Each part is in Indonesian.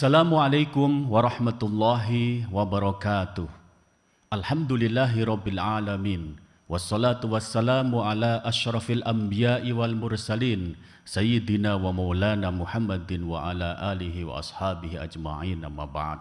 Assalamualaikum warahmatullahi wabarakatuh. Alhamdulillahi rabbil alamin. Wassalatu wassalamu ala asyrafil anbiya'i wal mursalin Sayyidina wa maulana Muhammadin wa ala alihi wa ashabihi ajma'in, amma ba'd.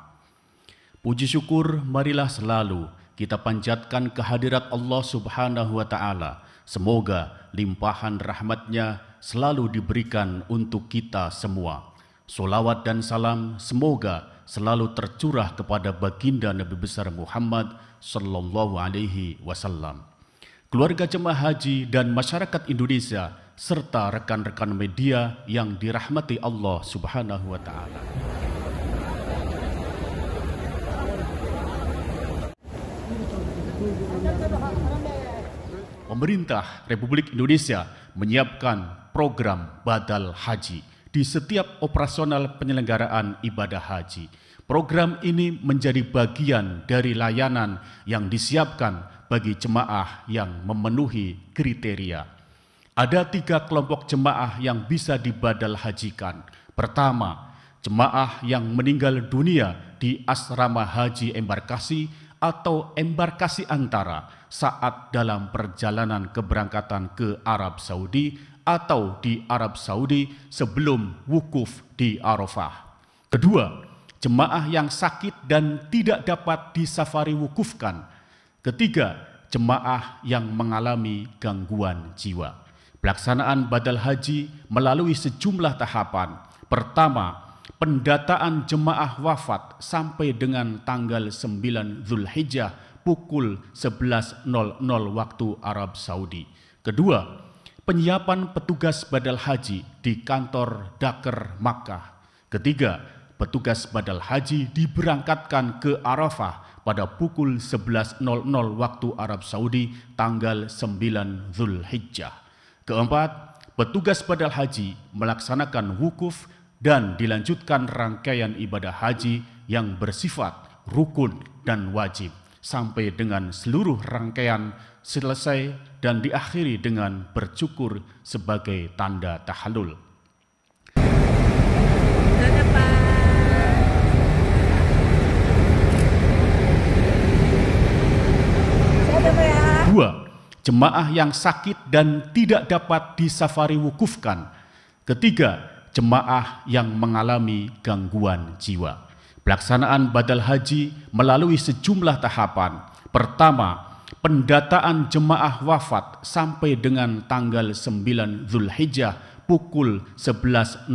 Puji syukur marilah selalu kita panjatkan kehadirat Allah subhanahu wa ta'ala. Semoga limpahan rahmatnya selalu diberikan untuk kita semua. Solawat dan salam semoga selalu tercurah kepada baginda Nabi besar Muhammad sallallahu alaihi wasallam, keluarga jemaah haji dan masyarakat Indonesia serta rekan-rekan media yang dirahmati Allah subhanahu wa ta'ala. Pemerintah Republik Indonesia menyiapkan program badal haji di setiap operasional penyelenggaraan ibadah haji. Program ini menjadi bagian dari layanan yang disiapkan bagi jemaah yang memenuhi kriteria. Ada 3 kelompok jemaah yang bisa dibadal hajikan. Pertama, jemaah yang meninggal dunia di asrama haji embarkasi atau embarkasi antara saat dalam perjalanan keberangkatan ke Arab Saudi atau di Arab Saudi sebelum wukuf di Arafah. Kedua, jemaah yang sakit dan tidak dapat disafari wukufkan. Ketiga, jemaah yang mengalami gangguan jiwa. Pelaksanaan badal haji melalui sejumlah tahapan. Pertama, pendataan jemaah wafat sampai dengan tanggal 9 Zulhijjah pukul 11.00 waktu Arab Saudi. Kedua, penyiapan petugas badal haji di kantor Daker Makkah. Ketiga, petugas badal haji diberangkatkan ke Arafah pada pukul 11.00 waktu Arab Saudi tanggal 9 Zulhijjah. Keempat, petugas badal haji melaksanakan wukuf dan dilanjutkan rangkaian ibadah haji yang bersifat rukun dan wajib sampai dengan seluruh rangkaian selesai dan diakhiri dengan bercukur sebagai tanda tahallul. Dua, jemaah yang sakit dan tidak dapat disafari wukufkan. Ketiga, jemaah yang mengalami gangguan jiwa. Pelaksanaan badal haji melalui sejumlah tahapan. Pertama, pendataan jemaah wafat sampai dengan tanggal 9 Zulhijjah pukul 11.00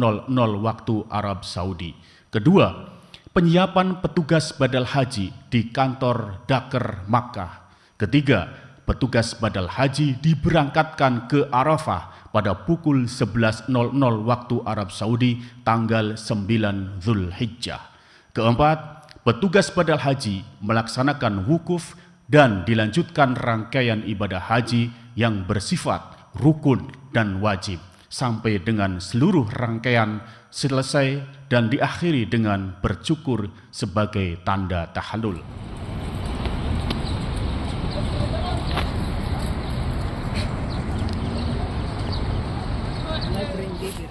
waktu Arab Saudi. Kedua, penyiapan petugas badal haji di kantor Daker Makkah. Ketiga, petugas badal haji diberangkatkan ke Arafah pada pukul 11.00 waktu Arab Saudi tanggal 9 Zulhijjah. Keempat, petugas badal haji melaksanakan wukuf dan dilanjutkan rangkaian ibadah haji yang bersifat rukun dan wajib sampai dengan seluruh rangkaian selesai dan diakhiri dengan bercukur sebagai tanda tahallul.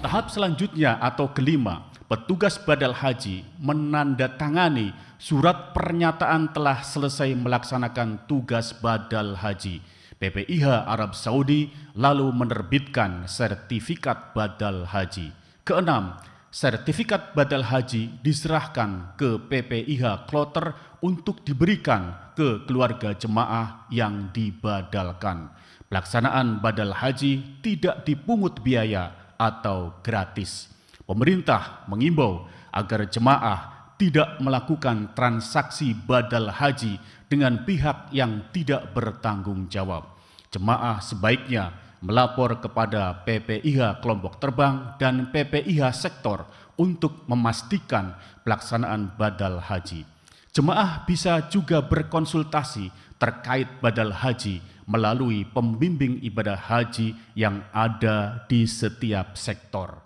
Tahap selanjutnya atau kelima, petugas badal haji menandatangani surat pernyataan telah selesai melaksanakan tugas badal haji. PPIH Arab Saudi lalu menerbitkan sertifikat badal haji. Keenam, sertifikat badal haji diserahkan ke PPIH Kloter untuk diberikan ke keluarga jemaah yang dibadalkan. Pelaksanaan badal haji tidak dipungut biaya atau gratis. Pemerintah mengimbau agar jemaah tidak melakukan transaksi badal haji dengan pihak yang tidak bertanggung jawab. Jemaah sebaiknya melapor kepada PPIH kelompok terbang dan PPIH sektor untuk memastikan pelaksanaan badal haji. Jemaah bisa juga berkonsultasi terkait badal haji melalui pembimbing ibadah haji yang ada di setiap sektor.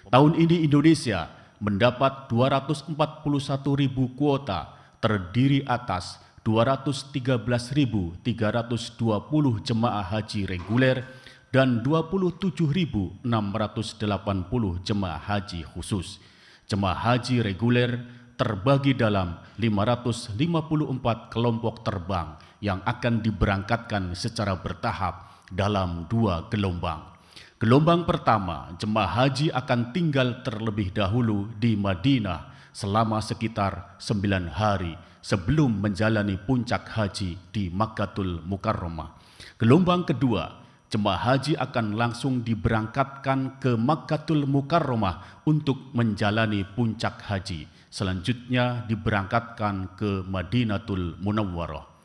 Tahun ini Indonesia mendapat 241.000 kuota, terdiri atas 213.320 jemaah haji reguler dan 27.680 jemaah haji khusus. Jemaah haji reguler terbagi dalam 554 kelompok terbang yang akan diberangkatkan secara bertahap dalam 2 gelombang. Gelombang pertama, jemaah haji akan tinggal terlebih dahulu di Madinah selama sekitar 9 hari sebelum menjalani puncak haji di Makkatul Mukarramah. Gelombang kedua, jemaah haji akan langsung diberangkatkan ke Makkatul Mukarramah untuk menjalani puncak haji. Selanjutnya diberangkatkan ke Madinatul Munawwarah.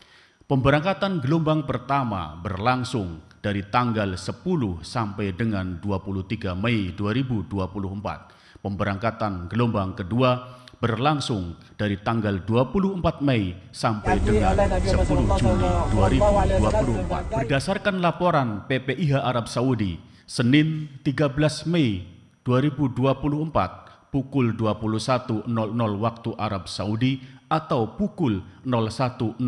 Pemberangkatan gelombang pertama berlangsung dari tanggal 10 sampai dengan 23 Mei 2024. Pemberangkatan gelombang kedua berlangsung dari tanggal 24 Mei sampai dengan 10 Juli 2024. Berdasarkan laporan PPIH Arab Saudi, Senin 13 Mei 2024, pukul 21.00 waktu Arab Saudi atau pukul 01.00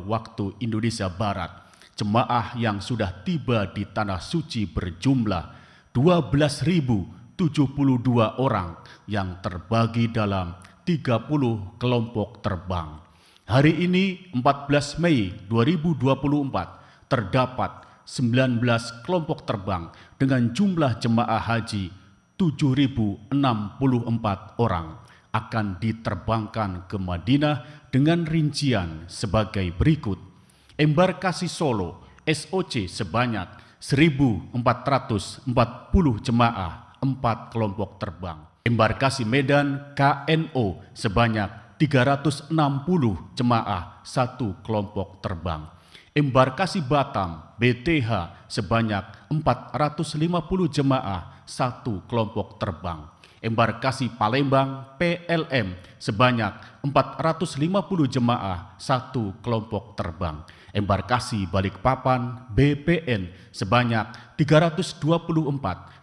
waktu Indonesia Barat, jemaah yang sudah tiba di Tanah Suci berjumlah 12.072 orang yang terbagi dalam 30 kelompok terbang. Hari ini 14 Mei 2024 terdapat 19 kelompok terbang dengan jumlah jemaah haji 7.064 orang akan diterbangkan ke Madinah dengan rincian sebagai berikut. Embarkasi Solo SOC sebanyak 1.440 jemaah 4 kelompok terbang. Embarkasi Medan KNO sebanyak 360 jemaah 1 kelompok terbang. Embarkasi Batam BTH sebanyak 450 jemaah 1 kelompok terbang. Embarkasi Palembang PLM sebanyak 450 jemaah 1 kelompok terbang. Embarkasi Balikpapan BPN sebanyak 324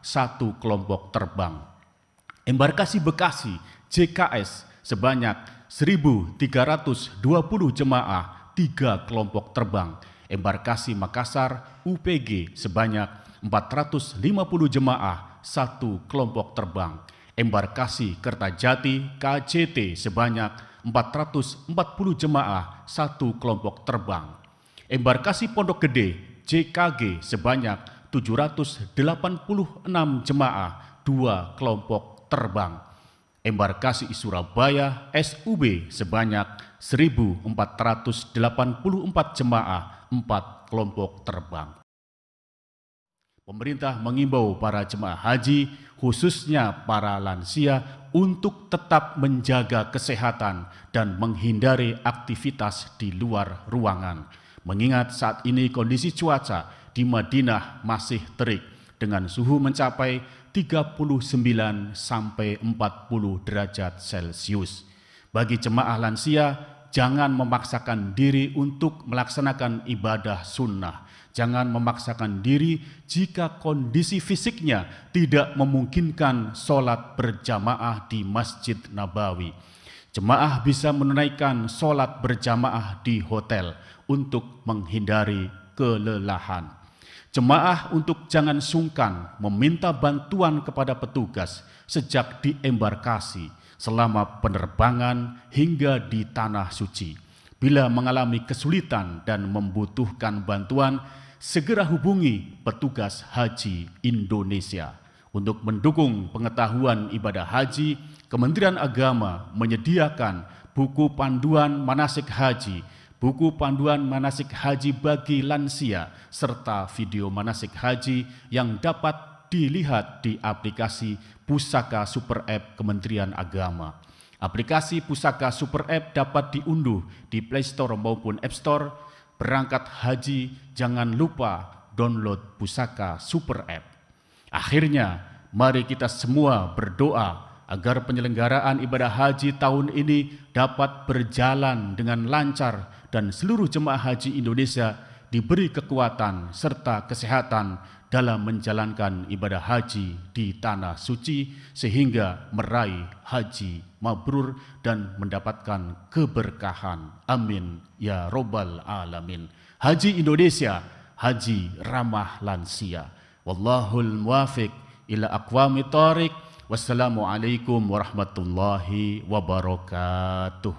1 kelompok terbang. Embarkasi Bekasi JKS sebanyak 1.320 jemaah 3 kelompok terbang. Embarkasi Makassar UPG sebanyak 450 jemaah 1 kelompok terbang. Embarkasi Kertajati KJT sebanyak 440 jemaah 1 kelompok terbang. Embarkasi Pondok Gede JKG sebanyak 786 jemaah 2 kelompok terbang. Embarkasi Surabaya SUB sebanyak 1.484 jemaah 4 kelompok terbang. Pemerintah mengimbau para jemaah haji, khususnya para lansia, untuk tetap menjaga kesehatan dan menghindari aktivitas di luar ruangan. Mengingat saat ini kondisi cuaca di Madinah masih terik dengan suhu mencapai 39 sampai 40 derajat Celcius. Bagi jemaah lansia, jangan memaksakan diri untuk melaksanakan ibadah sunnah. Jangan memaksakan diri jika kondisi fisiknya tidak memungkinkan sholat berjamaah di Masjid Nabawi. Jemaah bisa menunaikan sholat berjamaah di hotel untuk menghindari kelelahan. Jemaah untuk jangan sungkan meminta bantuan kepada petugas sejak di embarkasi selama penerbangan hingga di Tanah Suci. Bila mengalami kesulitan dan membutuhkan bantuan, segera hubungi petugas haji Indonesia. Untuk mendukung pengetahuan ibadah haji, Kementerian Agama menyediakan buku panduan manasik haji, buku panduan manasik haji bagi lansia, serta video manasik haji yang dapat dilihat di aplikasi Pusaka Super App Kementerian Agama. Aplikasi Pusaka Super App dapat diunduh di Play Store maupun App Store. Berangkat haji, jangan lupa download Pusaka Super App. Akhirnya, mari kita semua berdoa agar penyelenggaraan ibadah haji tahun ini dapat berjalan dengan lancar dan seluruh jemaah haji Indonesia diberi kekuatan serta kesehatan dalam menjalankan ibadah haji di Tanah Suci sehingga meraih haji mabrur dan mendapatkan keberkahan. Amin ya robbal alamin. Haji Indonesia, haji ramah lansia. Wallahul muwafiq ila aqwamit thoriq. Wassalamualaikum warahmatullahi wabarakatuh.